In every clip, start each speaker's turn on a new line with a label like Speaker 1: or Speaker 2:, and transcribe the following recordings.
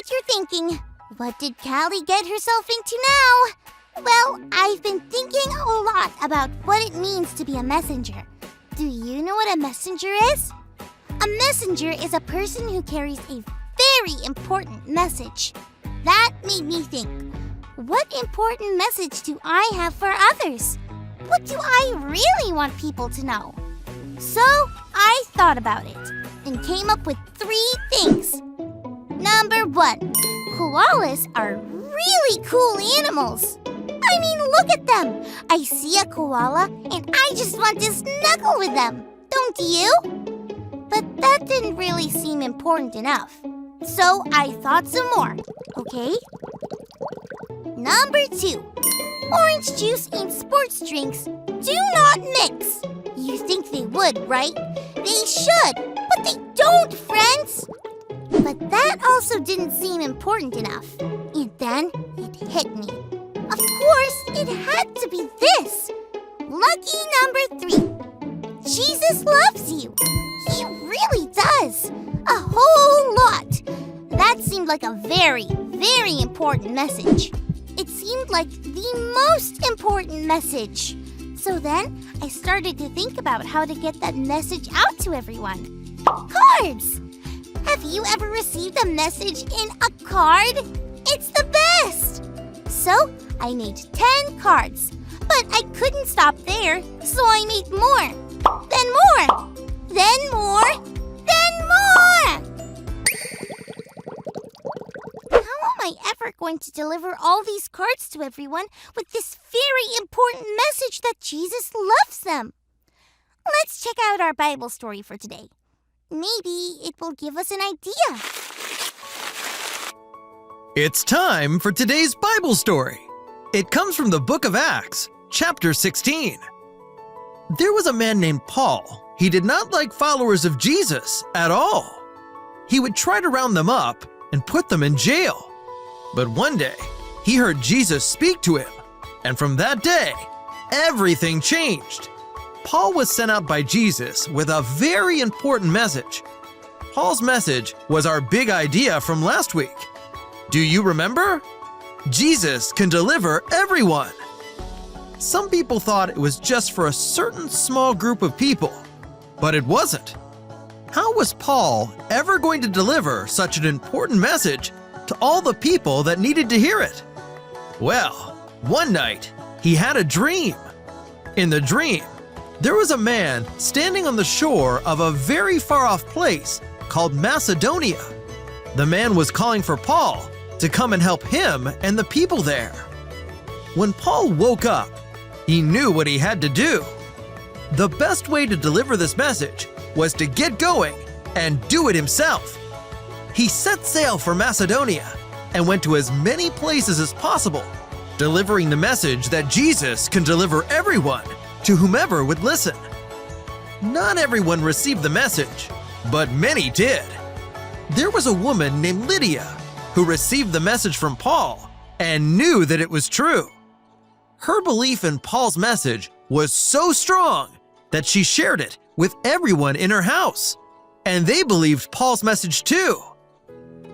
Speaker 1: what you're thinking. What did Callie get herself into now? Well, I've been thinking a lot about what it means to be a messenger. Do you know what a messenger is? A messenger is a person who carries a very important message. That made me think, what important message do I have for others? What do I really want people to know? So I thought about it and came up with 3 things. Number 1, koalas are really cool animals. I mean, look at them. I see a koala and I just want to snuggle with them. Don't you? But that didn't really seem important enough. So I thought some more, okay? Number 2, orange juice and sports drinks do not mix. You think they would, right? They should, but they don't, friends. But that also didn't seem important enough. And then it hit me. Of course, it had to be this. Lucky number 3. Jesus loves you. He really does. A whole lot. That seemed like a very, very important message. It seemed like the most important message. So then, I started to think about how to get that message out to everyone. Cards! Have you ever received a message in a card? It's the best! So, I made 10 cards. But I couldn't stop there, so I made more. Then more. Then more. Then more! How am I ever going to deliver all these cards to everyone with this very important message that Jesus loves them? Let's check out our Bible story for today. Maybe it will give us an idea.
Speaker 2: It's time for today's Bible story. It comes from the book of Acts, chapter 16. There was a man named Paul. He did not like followers of Jesus at all. He would try to round them up and put them in jail. But one day, he heard Jesus speak to him, and from that day, everything changed. Paul was sent out by Jesus with a very important message. Paul's message was our big idea from last week. Do you remember? Jesus can deliver everyone. Some people thought it was just for a certain small group of people, but it wasn't. How was Paul ever going to deliver such an important message to all the people that needed to hear it? Well, one night, he had a dream. In the dream, there was a man standing on the shore of a very far-off place called Macedonia. The man was calling for Paul to come and help him and the people there. When Paul woke up, he knew what he had to do. The best way to deliver this message was to get going and do it himself. He set sail for Macedonia and went to as many places as possible, delivering the message that Jesus can deliver everyone to whomever would listen. Not everyone received the message, but many did. There was a woman named Lydia who received the message from Paul and knew that it was true. Her belief in Paul's message was so strong that she shared it with everyone in her house, and they believed Paul's message too.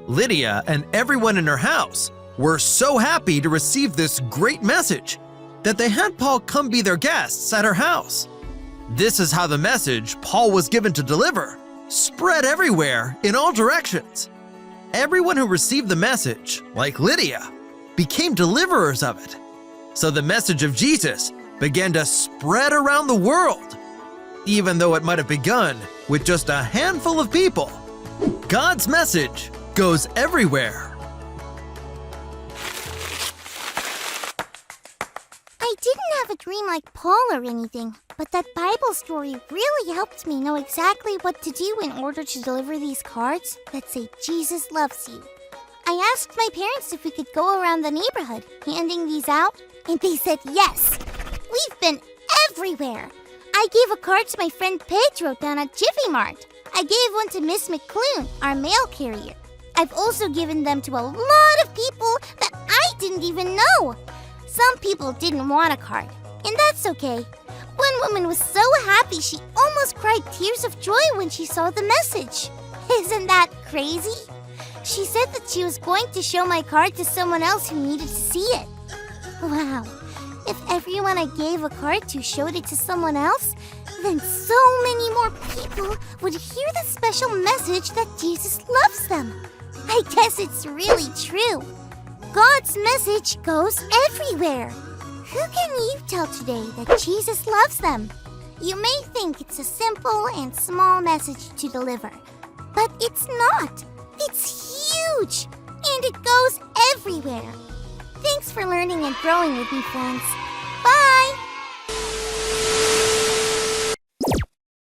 Speaker 2: Lydia and everyone in her house were so happy to receive this great message that they had Paul come be their guests at her house. This is how the message Paul was given to deliver spread everywhere in all directions. Everyone who received the message, like Lydia, became deliverers of it. So the message of Jesus began to spread around the world. Even though it might have begun with just a handful of people, God's message goes everywhere.
Speaker 1: I didn't have a dream like Paul or anything, but that Bible story really helped me know exactly what to do in order to deliver these cards that say Jesus loves you. I asked my parents if we could go around the neighborhood handing these out, and they said yes. We've been everywhere. I gave a card to my friend Pedro down at Jiffy Mart. I gave one to Miss McClune, our mail carrier. I've also given them to a lot of people that I didn't even know. Some people didn't want a card, and that's okay. One woman was so happy she almost cried tears of joy when she saw the message. Isn't that crazy? She said that she was going to show my card to someone else who needed to see it. Wow, if everyone I gave a card to showed it to someone else, then so many more people would hear the special message that Jesus loves them. I guess it's really true. God's message goes everywhere. Who can you tell today that Jesus loves them? You may think it's a simple and small message to deliver, but it's not. It's huge, and it goes everywhere. Thanks for learning and growing with me, friends. Bye!